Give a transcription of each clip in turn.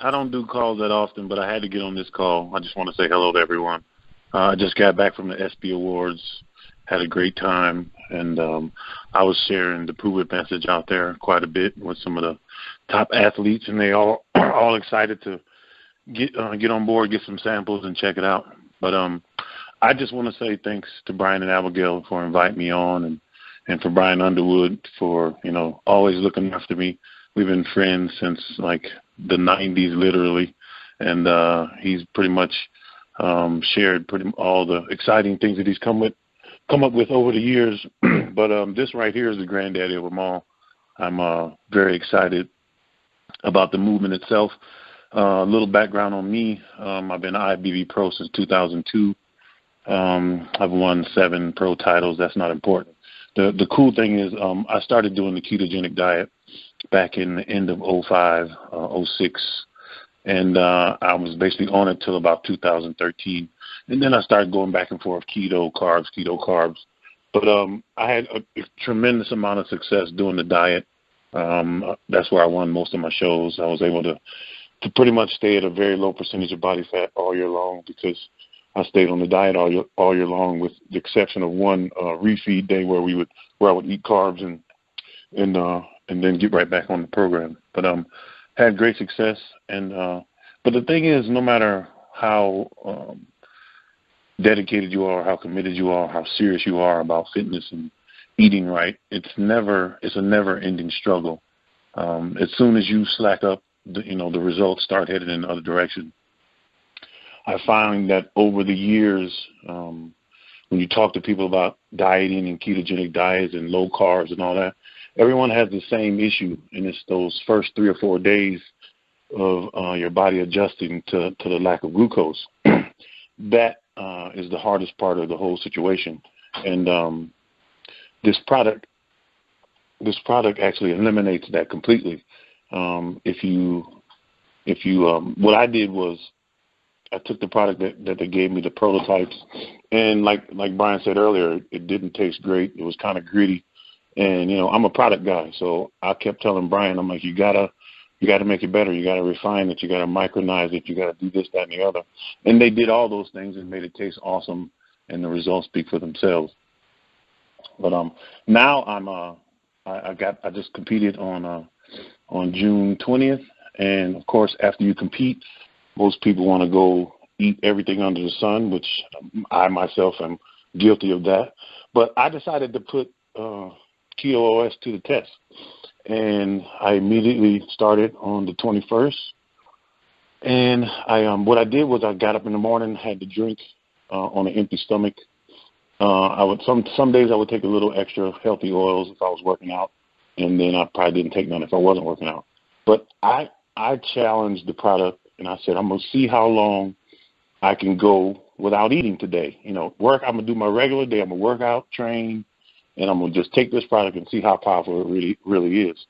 I don't do calls that often, but I had to get on this call. I just want to say hello to everyone. I just got back from the SB Awards, had a great time, and I was sharing the Pruvit message out there quite a bit with some of the top athletes, and they all are all excited to get on board, get some samples, and check it out. But I just want to say thanks to Brian and Abigail for inviting me on, and for Brian Underwood for, always looking after me. We've been friends since, like, the 90s, literally, and he's pretty much shared all the exciting things that he's come up with over the years. But this right here is the granddaddy of them all. I'm very excited about the movement itself. A little background on me. I've been an IBFF pro since 2002. I've won 7 pro titles. That's not important. The cool thing is I started doing the ketogenic diet back in the end of 05, 06, and I was basically on it till about 2013. And then I started going back and forth, keto, carbs. But I had a tremendous amount of success doing the diet. That's where I won most of my shows. I was able to pretty much stay at a very low percentage of body fat all year long because I stayed on the diet all year long, with the exception of one refeed day where I would eat carbs and then get right back on the program. But had great success, and but the thing is, no matter how dedicated you are, how committed you are, how serious you are about fitness and eating right, it's a never-ending struggle. As soon as you slack up, the results start headed in the other direction. I find that over the years, when you talk to people about dieting and ketogenic diets and low carbs and all that, everyone has the same issue, and it's those first 3 or 4 days of your body adjusting to the lack of glucose. That is the hardest part of the whole situation. And this product actually eliminates that completely. If you what I did was I took the product that they gave me, the prototypes, and like Brian said earlier, it didn't taste great. It was kind of gritty, and I'm a product guy, so I kept telling Brian, I'm like, you gotta make it better. You gotta refine it. You gotta micronize it. You gotta do this, that, and the other. And they did all those things and made it taste awesome, and the results speak for themselves. But now I just competed on June 20th, and of course after you compete, most people want to go eat everything under the sun, which I myself am guilty of that. But I decided to put Keto OS to the test, and I immediately started on the 21st. And what I did was I got up in the morning, had to drink on an empty stomach. Some days I would take a little extra healthy oils if I was working out, and then I probably didn't take none if I wasn't working out. But I challenged the product, and I said, I'm going to see how long I can go without eating today. I'm going to do my regular day. I'm going to work out, train, and I'm going to just take this product and see how powerful it really is.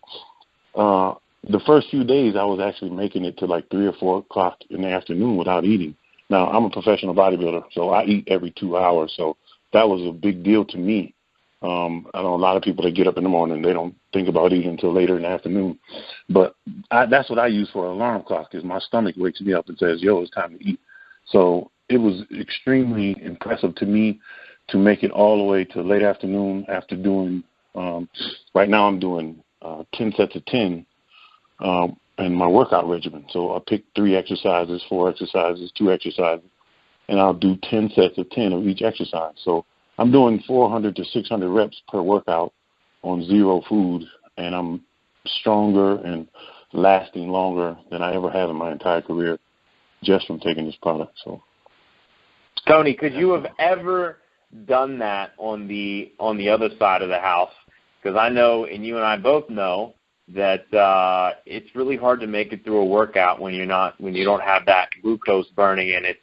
The first few days, I was actually making it to like 3 or 4 o'clock in the afternoon without eating. Now, I'm a professional bodybuilder, so I eat every 2 hours, so that was a big deal to me. I know a lot of people that get up in the morning, they don't think about eating until later in the afternoon. But that's what I use for an alarm clock, is my stomach wakes me up and says, yo, it's time to eat. So it was extremely impressive to me to make it all the way to late afternoon after doing, right now I'm doing 10 sets of 10 in my workout regimen. So I pick 3 exercises, 4 exercises, 2 exercises, and I'll do 10 sets of 10 of each exercise. So I'm doing 400 to 600 reps per workout on 0 food, and I'm stronger and lasting longer than I ever have in my entire career just from taking this product. So, Tony, could you have ever done that on the other side of the house? Because I know, and you and I both know, that it's really hard to make it through a workout when you don't have that glucose burning, and it's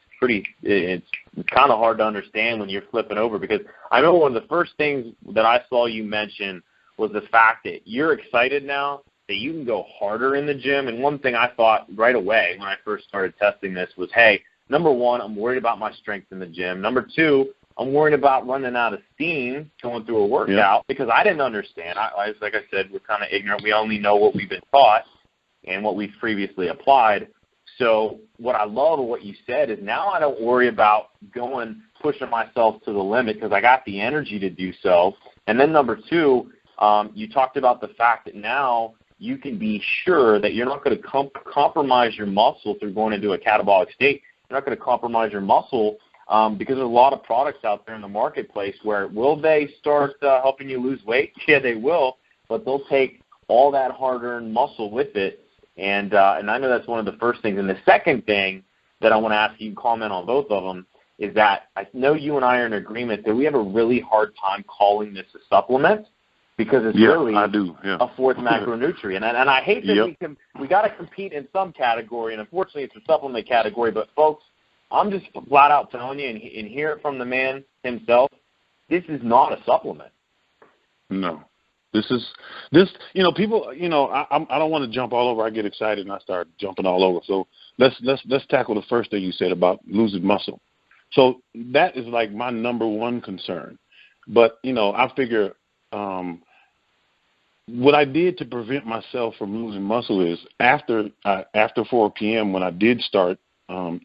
kind of hard to understand when you're flipping over. Because I know one of the first things that I saw you mention was the fact that you're excited now that you can go harder in the gym. And one thing I thought right away when I first started testing this was, hey, number one, I'm worried about my strength in the gym. Number two, I'm worried about running out of steam going through a workout, because I didn't understand. Like I said, we're kind of ignorant. We only know what we've been taught and what we've previously applied. So what I love of what you said is now I don't worry about pushing myself to the limit because I got the energy to do so. And then number two, you talked about the fact that now you can be sure that you're not going to compromise your muscle through going into a catabolic state. You're not going to compromise your muscle because there's a lot of products out there in the marketplace where will they start helping you lose weight? Yeah, they will, but they'll take all that hard-earned muscle with it. And I know that's one of the first things. And the second thing that I want to ask you to comment on both of them is that I know you and I are in agreement that we have a really hard time calling this a supplement because it's really a fourth macronutrient. And I hate that we got to compete in some category, and unfortunately it's a supplement category. But, folks, I'm just flat out telling you and hear it from the man himself, this is not a supplement. No. People, I don't want to jump all over. I get excited and I start jumping all over. So let's tackle the first thing you said about losing muscle. So that is like my number one concern. But, I figure what I did to prevent myself from losing muscle is after 4 p.m. when I did start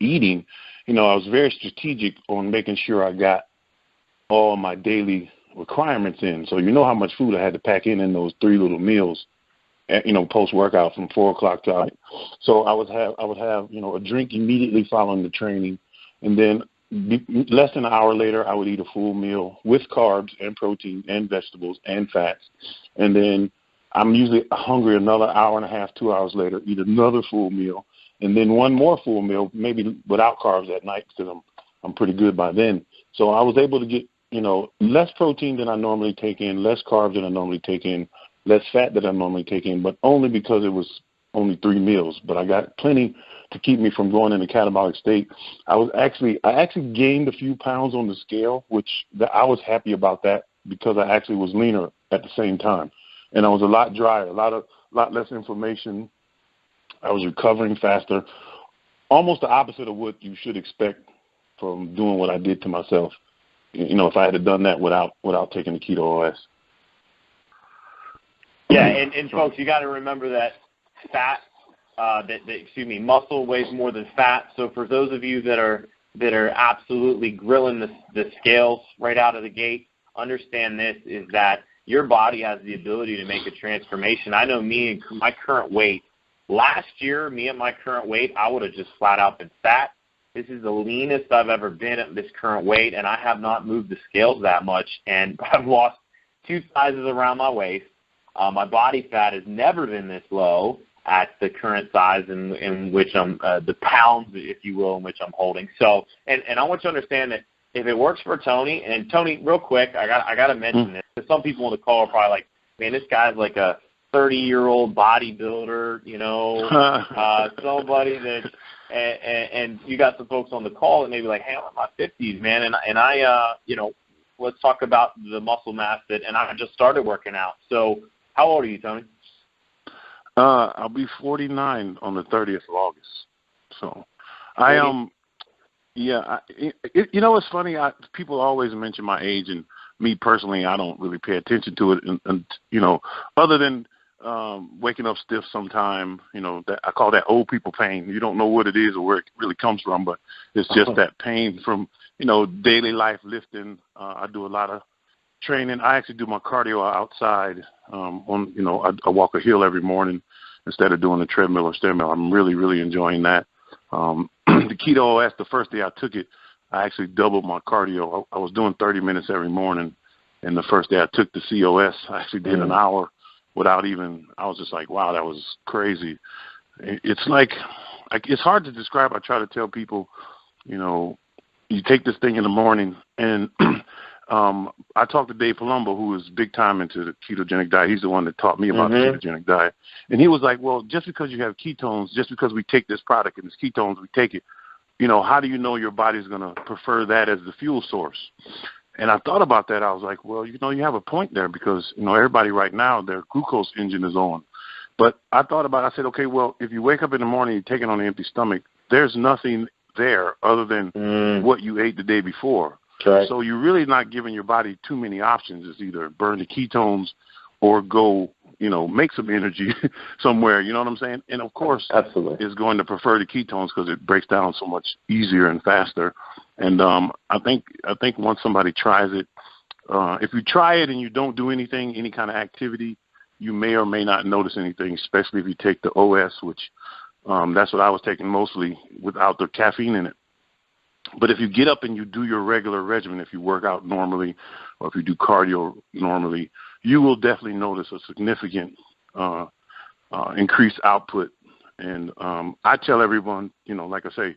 eating, I was very strategic on making sure I got all my daily requirements in. So how much food I had to pack in those 3 little meals, post-workout from 4 o'clock to 8. So I would have a drink immediately following the training, and then less than an hour later, I would eat a full meal with carbs and protein and vegetables and fats. And then I'm usually hungry another hour and a half, 2 hours later, eat another full meal, and then one more full meal, maybe without carbs at night because I'm pretty good by then. So I was able to get, less protein than I normally take in, less carbs than I normally take in, less fat than I normally take in, but only because it was only 3 meals. But I got plenty to keep me from going into catabolic state. I actually gained a few pounds on the scale, which I was happy about that because I actually was leaner at the same time. And I was a lot drier, a lot less inflammation. I was recovering faster, almost the opposite of what you should expect from doing what I did to myself. If I had done that without taking the Keto OS. Yeah, and folks, you got to remember that fat, muscle weighs more than fat. So for those of you that are absolutely grilling the scales right out of the gate, understand this is that your body has the ability to make a transformation. I know me and my current weight. Last year, me at my current weight, I would have just flat out been fat. This is the leanest I've ever been at this current weight, and I have not moved the scales that much, and I've lost 2 sizes around my waist. My body fat has never been this low at the current size in which I'm, the pounds, if you will, in which I'm holding. So, and I want you to understand that if it works for Tony, and Tony, real quick, I got to mention this, because some people on the call are probably like, man, this guy's like a 30-year-old bodybuilder, somebody that, and you got some folks on the call that may be like, hey, I'm in my 50s, man, and I, let's talk about the muscle mass and I just started working out. So how old are you, Tony? I'll be 49 on the 30th of August. So I it's funny. People always mention my age, and me personally, I don't really pay attention to it, and other than waking up stiff sometime, that I call that old people pain. You don't know what it is or where it really comes from, but it's just that pain from, daily life lifting. I do a lot of training. I actually do my cardio outside. I walk a hill every morning instead of doing the treadmill or stairmill. I'm really, really enjoying that. The Keto OS, the first day I took it, I actually doubled my cardio. I was doing 30 minutes every morning, and the first day I took the COS, I actually did an hour without even, I was just like, wow, that was crazy. It's like it's hard to describe. I try to tell people, you take this thing in the morning, and I talked to Dave Palumbo, who is big time into the ketogenic diet. He's the one that taught me about the ketogenic diet. And he was like, well, just because you have ketones, just because we take this product and it's ketones, we take it, how do you know your body's going to prefer that as the fuel source? And I thought about that. I was like, well, you have a point there because, everybody right now, their glucose engine is on. But I thought about it. I said, okay, well, if you wake up in the morning, you take it on an empty stomach, there's nothing there other than what you ate the day before. Right. So you're really not giving your body too many options. It's either burn the ketones or go make some energy somewhere. You know what I'm saying? And of course, absolutely, is going to prefer the ketones because it breaks down so much easier and faster. And I think once somebody tries it, if you try it and you don't do anything, any kind of activity, you may or may not notice anything, especially if you take the OS, which that's what I was taking mostly without the caffeine in it. But if you get up and you do your regular regimen, if you work out normally or if you do cardio normally, you will definitely notice a significant increased output. And I tell everyone, like I say,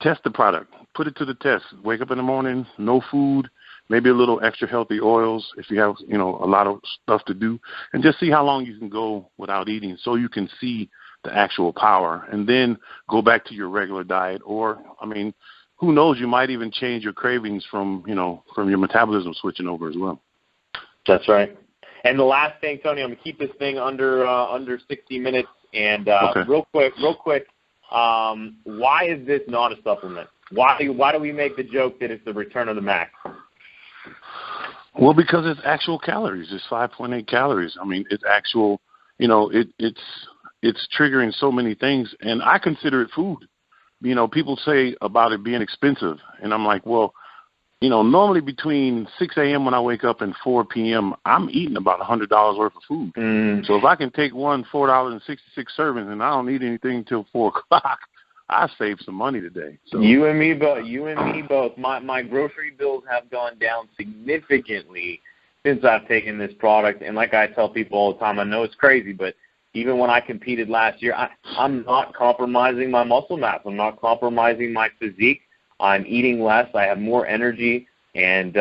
test the product. Put it to the test. Wake up in the morning, no food, maybe a little extra healthy oils if you have, a lot of stuff to do, and just see how long you can go without eating so you can see the actual power. And then go back to your regular diet. Or, who knows, you might even change your cravings from your metabolism switching over as well. That's right. And the last thing, Tony, I'm going to keep this thing under 60 minutes. And okay. real quick, why is this not a supplement? Why do we make the joke that it's the return of the Mac? Well, because it's actual calories. It's 5.8 calories. It's actual, it's triggering so many things, and I consider it food. People say about it being expensive, and I'm like, well, normally between 6 a.m. when I wake up and 4 p.m., I'm eating about $100 worth of food. So if I can take one $4.66 servings and I don't eat anything until 4 o'clock, I saved some money today. So you and me both. My grocery bills have gone down significantly since I've taken this product. And like I tell people all the time, I know it's crazy, but even when I competed last year, I'm not compromising my muscle mass. I'm not compromising my physique. I'm eating less. I have more energy. And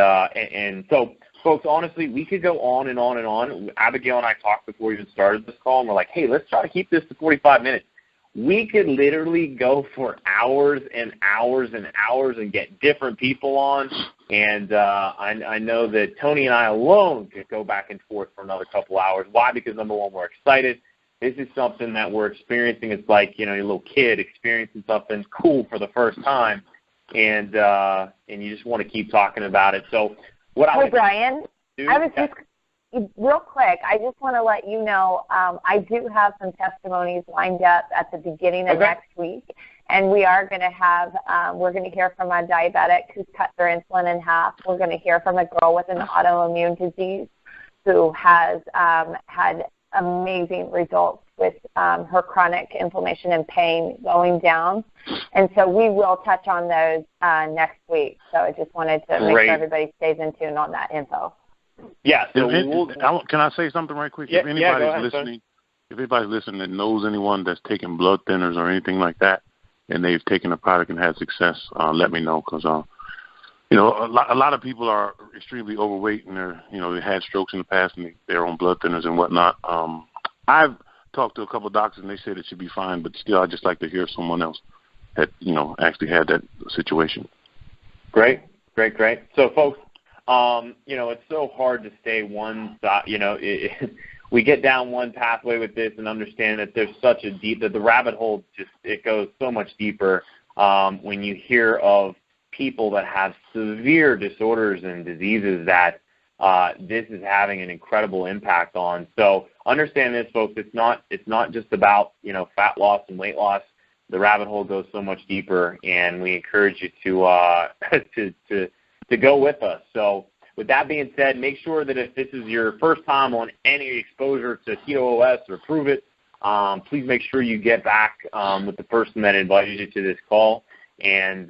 so, folks, honestly, we could go on and on and on. Abigail and I talked before we even started this call, and we're like, hey, let's try to keep this to 45 minutes. We could literally go for hours and hours and hours and get different people on. And I know that Tony and I alone could go back and forth for another couple hours. Why? Because, number one, we're excited. This is something that we're experiencing. It's like, your little kid experiencing something cool for the first time. And you just want to keep talking about it. So Hey, Brian, I was just real quick, I just want to let you know I do have some testimonies lined up at the beginning of next week, and we are going to have we're going to hear from a diabetic who's cut their insulin in half. We're going to hear from a girl with an autoimmune disease who has had amazing results with her chronic inflammation and pain going down. And so we will touch on those next week. So I just wanted to make sure everybody stays in tune on that info. Yeah. So can I say something right quick? Yeah, if anybody's ahead, listening, if anybody's listening that knows anyone that's taking blood thinners or anything like that, and they've taken a product and had success, let me know, because a lot of people are extremely overweight and they had strokes in the past and they're on blood thinners and whatnot. I've talked to a couple of doctors and they said it should be fine, but still, I just like to hear someone else that actually had that situation. Great. So, folks, it's so hard to stay one side. We get down one pathway with this and understand that there's such a that the rabbit hole it goes so much deeper when you hear of people that have severe disorders and diseases that this is having an incredible impact on. So understand this, folks. It's not just about fat loss and weight loss. The rabbit hole goes so much deeper, and we encourage you to go with us. So with that being said, make sure that if this is your first time on any exposure to Keto OS or Pruvit, please make sure you get back with the person that invited you to this call. And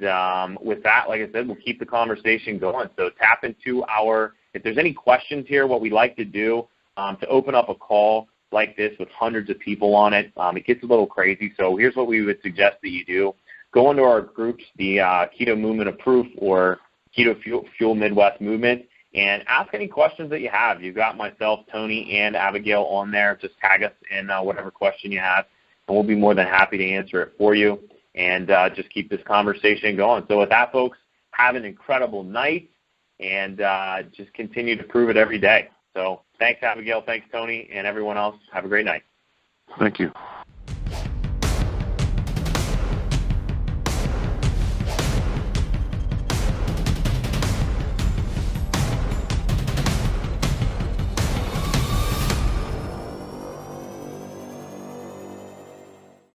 with that, like I said, we'll keep the conversation going. So tap into if there's any questions here, what we like to do to open up a call like this with hundreds of people on it, it gets a little crazy. So here's what we would suggest that you do. Go into our groups, the Keto Movement of Proof or Keto Fuel Midwest Movement, and ask any questions that you have. You've got myself, Tony, and Abigail on there. Just tag us in whatever question you have, and we'll be more than happy to answer it for you and just keep this conversation going. So with that, folks, have an incredible night, and just continue to prove it every day. So thanks, Abigail. Thanks, Tony, and everyone else. Have a great night. Thank you.